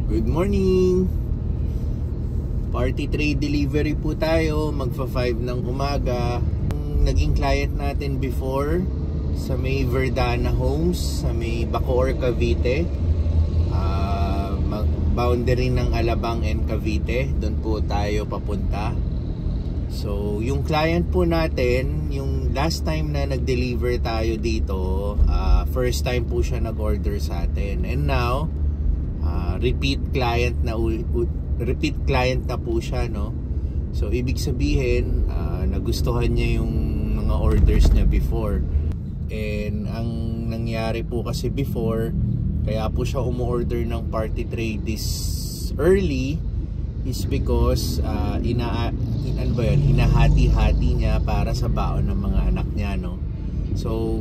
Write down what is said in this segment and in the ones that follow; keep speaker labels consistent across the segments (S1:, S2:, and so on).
S1: Good morning! Party tray delivery po tayo, magfa 5 ng umaga. Naging client natin before sa may Verdana Homes, sa may Bacoor, Cavite, boundary ng Alabang and Cavite. Doon po tayo papunta. So yung client po natin, yung last time na nag-deliver tayo dito, first time po siya nag-order sa atin. And now repeat client na po siya, no? So ibig sabihin nagustuhan niya yung mga orders niya before. And ang nangyari po kasi before, kaya po siya umu-order ng party tray this early is because hinahati-hati niya para sa baon ng mga anak niya, no? So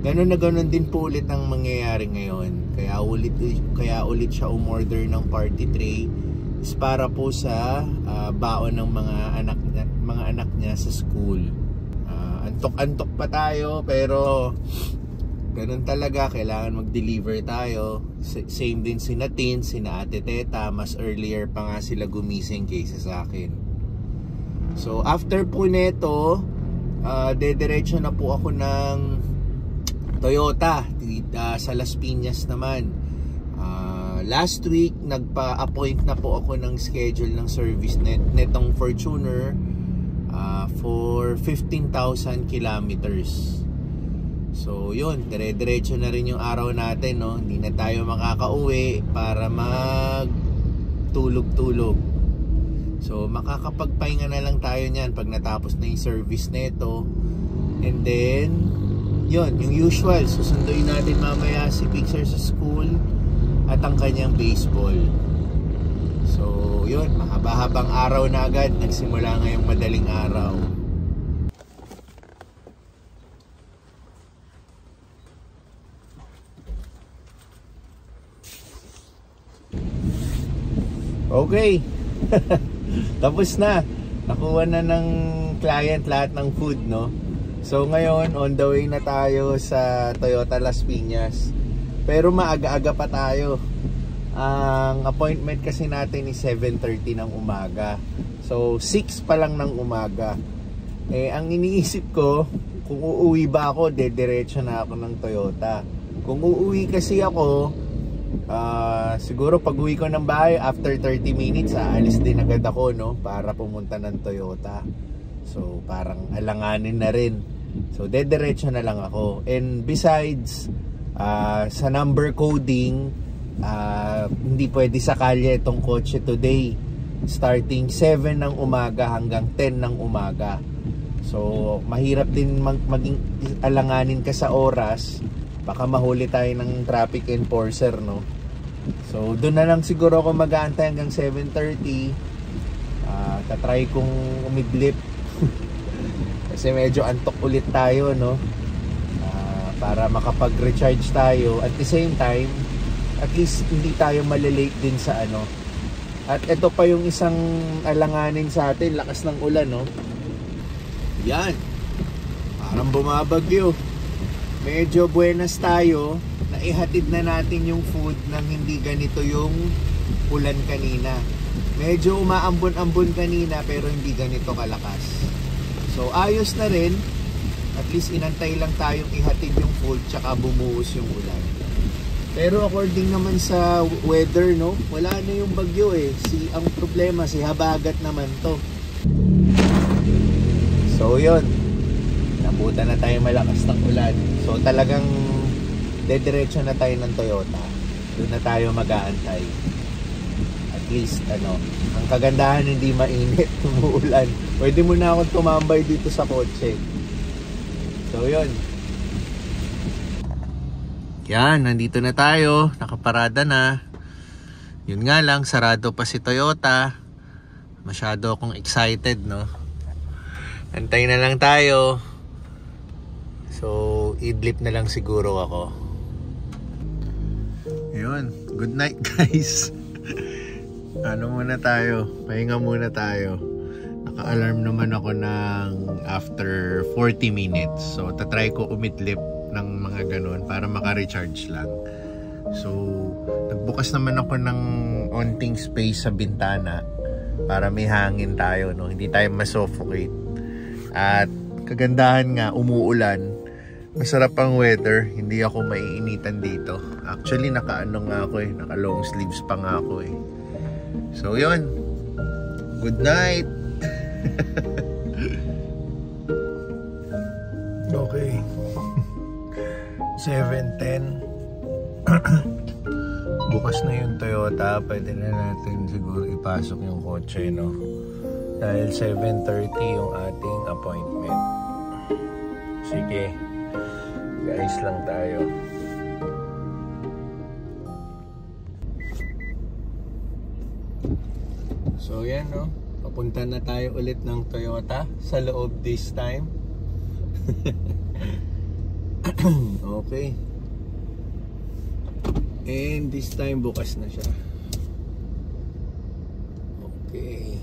S1: ganun na ganun din po ulit ang mangyayari ngayon. Kaya ulit siya umorder ng party tray is para po sa baon ng mga anak niya sa school. Antok-antok pa tayo, pero ganun talaga, kailangan mag-deliver tayo. Same din sina Tin, sina Ate Teta, mas earlier pa nga sila gumising kaysa sa akin. So after po neto, dediretso na po ako ng Toyota sa Las Piñas naman. Last week nagpa-appoint na po ako ng schedule ng service netong Fortuner for 15,000 kilometers. So yun, dire-diretso na rin yung araw natin, no? Hindi na tayo makakauwi para magtulog-tulog. So makakapagpahinga na lang tayo niyan pag natapos na yung service neto. And then yun, yung usual, susunduin natin mamaya si Pixar sa school at ang kanyang baseball. So yun, mahaba-habang araw na agad. Nagsimula ngayong madaling araw. Okay. Tapos na. Nakuha na ng client lahat ng food, no? So ngayon, on the way na tayo sa Toyota Las Piñas. Pero maaga-aga pa tayo. Ang appointment kasi natin is 7:30 ng umaga. So 6 pa lang ng umaga. Ang iniisip ko, kung uuwi ba ako, dediretso na ako ng Toyota. Kung uuwi kasi ako, siguro pag uwi ko ng bahay after 30 minutes, aalis din agad ako, no? Para pumunta ng Toyota. So parang alanganin na rin. So dediretso na lang ako. And besides, sa number coding, hindi pwede sa kalye itong kotse today. Starting 7 ng umaga hanggang 10 ng umaga. So mahirap din maging alanganin ka sa oras. Baka mahuli tayo ng traffic enforcer, no? So doon na lang siguro ako mag-aantay hanggang 7:30. Tatry kong umidlip. Kasi medyo antok ulit tayo, no? Para makapag-recharge tayo. At the same time, at least hindi tayo malilate din sa ano. At ito pa yung isang alanganin sa atin, lakas ng ulan, no? Yan. Parang bumabagyo. Medyo buenas tayo na ihatid na natin yung food nang hindi ganito yung ulan kanina. Medyo umaambon-ambon kanina pero hindi ganito kalakas. So ayos na rin. At least inantay lang tayong ihatid yung food tsaka bumuhos yung ulan. Pero according naman sa weather, no, wala na yung bagyo eh. Ang problema, si habagat naman to. So yun, nabutan na tayo malakas ng ulan. So talagang dediretso na tayo ng Toyota. Doon na tayo mag-aantay. At least ano, ang kagandahan hindi mainit, umuulan. Pwede mo na akong tumambay dito sa kotse. So yun. Yan, nandito na tayo. Nakaparada na. Yun nga lang, sarado pa si Toyota. Masyado akong excited, no? Antay na lang tayo. So, idlip na lang siguro ako. Yun, good night guys. Ano muna tayo? Pahinga muna tayo. Naka-alarm naman ako ng after 40 minutes. So, tatry ko umidlip ng mga ganun para maka-recharge lang. So nagbukas naman ako ng onting space sa bintana para may hangin tayo, no? Hindi tayo ma-suffocate. At kagandahan nga, umuulan. Masarap ang weather. Hindi ako maiinitan dito. Actually, naka-ano nga ako eh. Naka-long sleeves pa nga ako eh. So, yun. Good night! Okay. 7:10. Bukas na yung Toyota. Pwede na natin siguro ipasok yung kotse, no? Dahil 7:30 yung ating appointment. Sige. Guys lang tayo. So yan, no? Papunta na tayo ulit ng Toyota sa loob this time. Okay. And this time bukas na siya. Okay.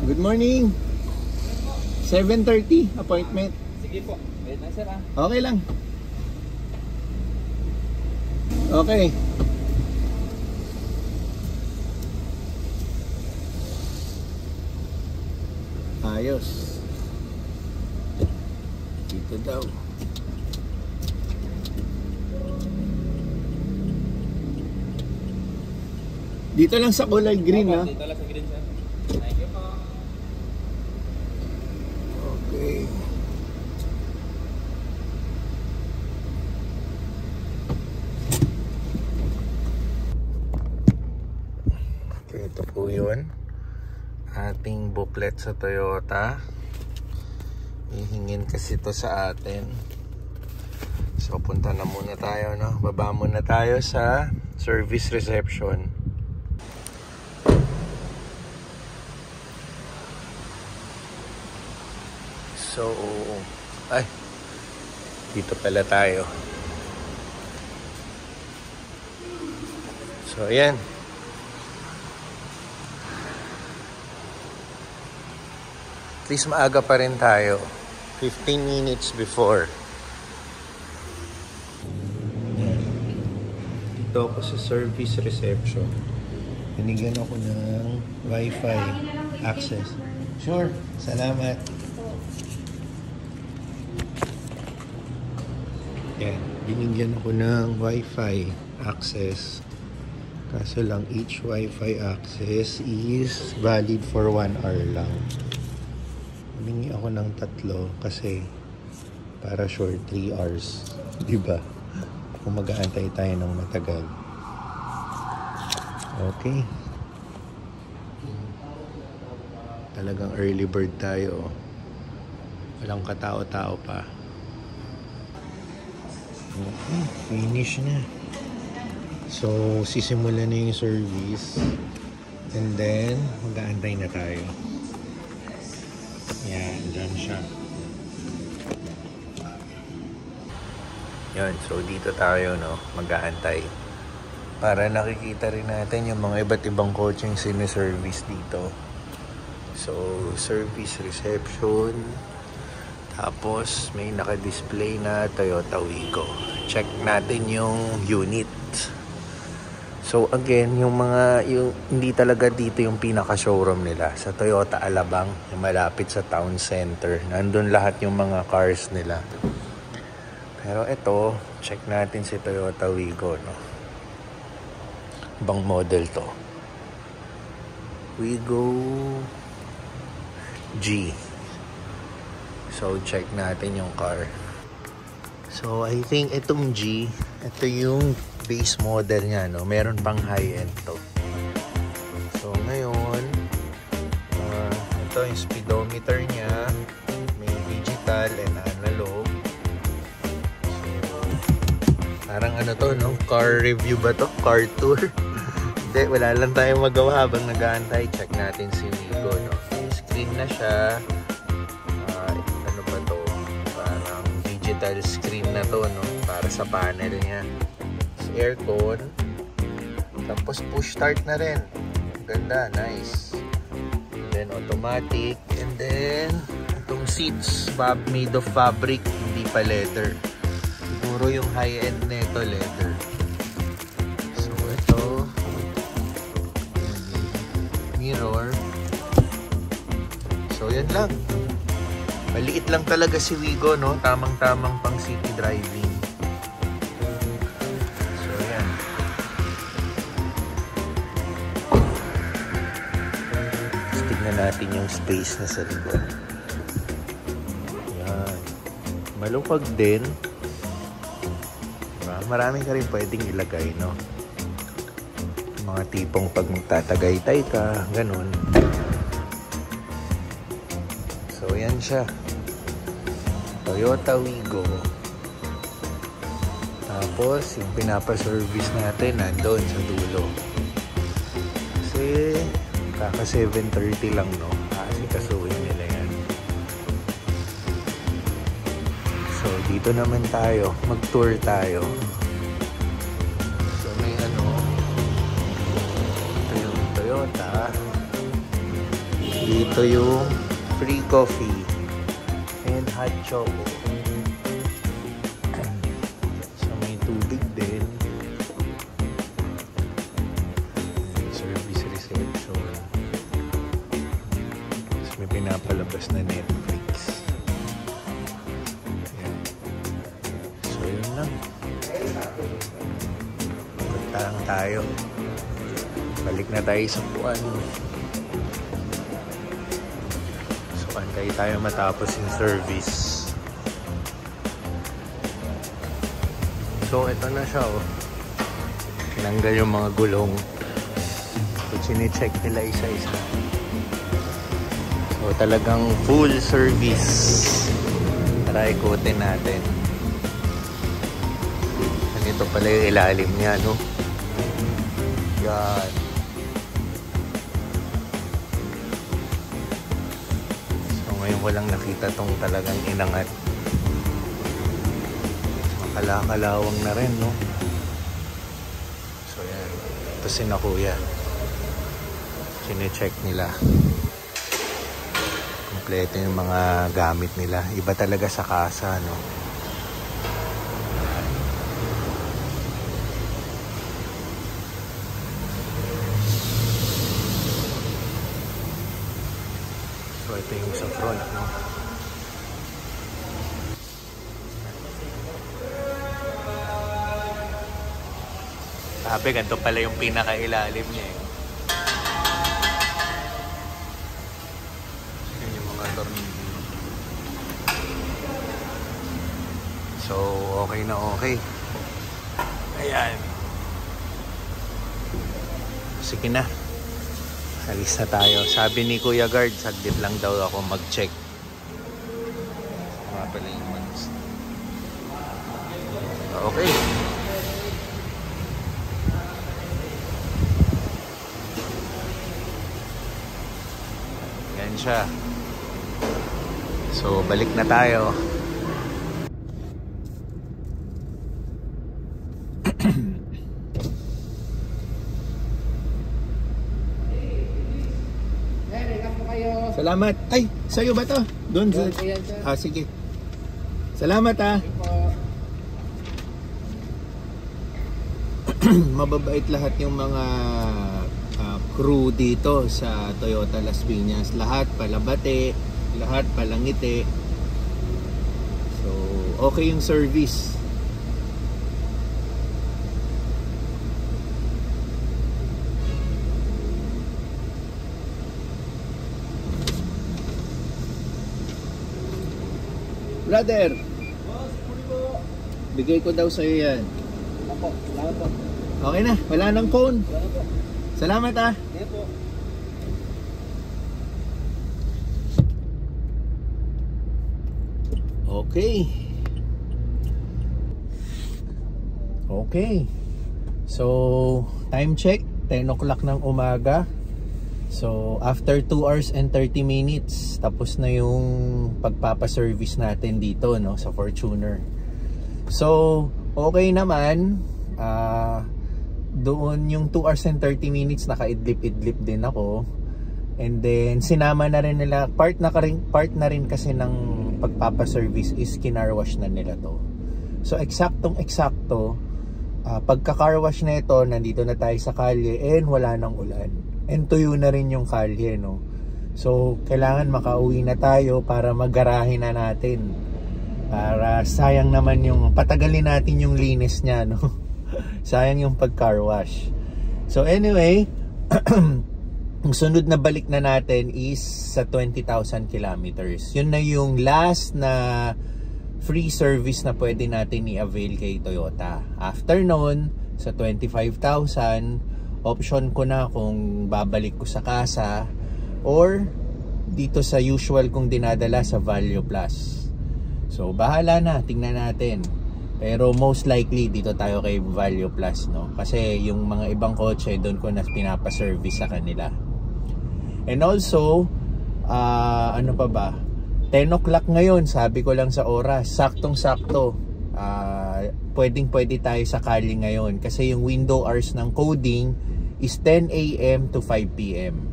S1: Good morning. 7:30 appointment.
S2: Sige po. Wait na sir ah.
S1: Okay lang. Okay. Ayos. Dito daw. Dito lang sa kulay green, ha?
S2: Dito lang sa green sir. Thank you po.
S1: Okay. Okay, ito po yun. Ating booklet sa Toyota. Hihingin kasi ito sa atin. So punta na muna tayo, no? Baba muna tayo sa service reception. So ay, dito pala tayo. So ayan. At least maaga pa rin tayo. 15 minutes before. Dito ako sa service reception. Binigyan ako ng Wi-Fi access. Sure, salamat. Yan, binigyan ako ng Wi-Fi access. Kaso lang, each Wi-Fi access is valid for 1 hour lang. Humingi ako ng 3 kasi para sure 3 hours. Diba? Kung mag-aantay tayo ng matagal. Okay. Talagang early bird tayo. Walang katao-tao pa. Okay, finish na. So, sisimulan na yung service. And then, mag-aantay na tayo. Yan, dyan siya. Yan, so dito tayo, no, mag-aantay. Para nakikita rin natin yung mga iba't ibang coaching siniservice dito. So, service reception. Tapos, may naka-display na Toyota Wigo. Check natin yung unit. So again, yung hindi talaga dito yung pinaka-showroom nila. Sa Toyota Alabang, yung malapit sa town center. Nandun lahat yung mga cars nila. Pero ito, check natin si Toyota Wigo, no? Ibang model to. Wigo G. So check natin yung car. So I think itong G, ito yung base model niya, no? Meron pang high-end to. So ngayon, ito yung speedometer niya. May digital and analog. So, parang ano to, no? Car review ba to? Car tour? Hindi, wala lang tayong magawa habang nag-aantay. Check natin si Wigo, no? May screen na siya. Ano ba to? Parang digital screen na to, no? Para sa panel niya. Aircon, tapos push start na rin. Ganda, nice. And then then automatic, and then itong seats made of fabric, hindi pa leather. Siguro yung high-end nito leather. So ito, mirror. So yan lang. Maliit lang talaga si Wigo, no? Tamang-tamang pang city driving. So yan. Tignan natin yung space na sa likod. Yan. Malupag din. Marami ka rin pwedeng ilagay, no? Mga tipong pag magtatagaytay ka, ganun. So yan siya. Toyota Wigo. Tapos yung pinapa-service natin nandun sa dulo. Kasi kaka 7:30 lang, no? Kasi kasuhin nila yan. So dito naman tayo, mag-tour tayo. So may ito yung Toyota. Dito yung free coffee and hot choco. So may tubig din. Service reception. So may pinapalabas na Netflix. Ayan. So yun lang. Punta lang tayo. Balik na tayo sa buwan. Antay tayo matapos yung service. So ito na siya, oh. Tinanggal yung mga gulong. So chine-check nila isa-isa. So talagang full service. Tara ikutin natin. Ganito pala yung ilalim niya, no? Yan. Ngayon walang nakita tong talagang inangat. Makalakalawang na rin, no? So yan. Ito si na kuya. Chine-check nila. Kompleto yung mga gamit nila. Iba talaga sa kasa, no? Ito yung sa front, no? Sabi, ganito pala yung pinakailalim niya, eh. Yun yung mga tornilyo. So, okay na okay. Ayan. Sige na. Alis na tayo. Sabi ni Kuya Guard, saglit lang daw ako mag-check. Mga pala yung ones. Okay. Yan siya. So, balik na tayo. Salamat. Ay, sa'yo ba to? Doon sa... sige. Salamat, ha. Mababait lahat yung mga crew dito sa Toyota Las Piñas. Lahat palabate, lahat palangiti. So, okay yung service. Brother, bigay ko daw sa'yo yan.
S2: Opo, salamat po.
S1: Okay na, wala nang phone.
S2: Salamat po.
S1: Salamat, ha.
S2: Sige po.
S1: Okay. Okay. So, time check, 10 o'clock ng umaga. So, after 2 hours and 30 minutes, tapos na yung pagpapaservice natin dito, no, sa Fortuner. So, okay naman. Doon yung 2 hours and 30 minutes, nakaidlip-idlip din ako. And then sinama na rin nila, part na rin kasi ng pagpapaservice is kinarwash na nila to. So eksaktong-eksakto, pagka-carwash na ito, nandito na tayo sa kalye and wala nang ulan. And tuyo na rin yung kalye, no? So kailangan makauwi na tayo para maggarahe na natin. Para sayang naman yung, patagalin natin yung linis niya, no? Sayang yung pag-carwash. So anyway, ang sunod na balik na natin is sa 20,000 kilometers. Yun na yung last na free service na pwede natin i-avail kay Toyota. After nun, sa 25,000, option ko na kung babalik ko sa casa or dito sa usual kong dinadala sa Value Plus. So bahala na, tingnan natin. Pero most likely dito tayo kay Value Plus, no? Kasi yung mga ibang kotse doon ko na pinapaservice sa kanila. And also, ano pa ba? 10 o'clock ngayon, sabi ko lang sa oras, saktong-sakto. Pwede tayo sa kali ngayon kasi yung window hours ng coding is 10 AM to 5 PM.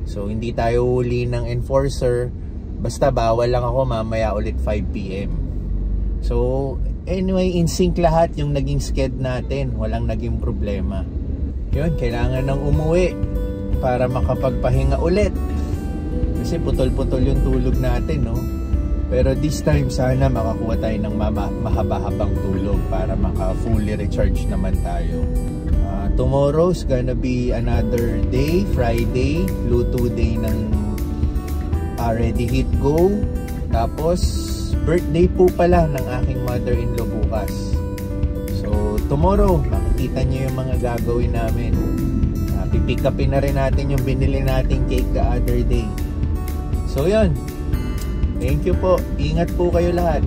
S1: So hindi tayo huli ng enforcer, basta bawal lang ako mamaya ulit 5 PM. So anyway, in sync lahat yung naging sked natin, walang naging problema. Yun, kailangan nang umuwi para makapagpahinga ulit kasi putol-putol yung tulog natin, no? Pero this time sana makakuha tayo ng mahaba-habang tulog para maka-fully recharge naman tayo. Tomorrow's gonna be another day, Friday, luto day ng Ready Hit Go. Tapos birthday po pala ng aking mother-in-law bukas. So tomorrow makikita nyo yung mga gagawin namin. Pipick upin na rin natin yung binili nating cake the other day. So yun, thank you po, ingat po kayo lahat.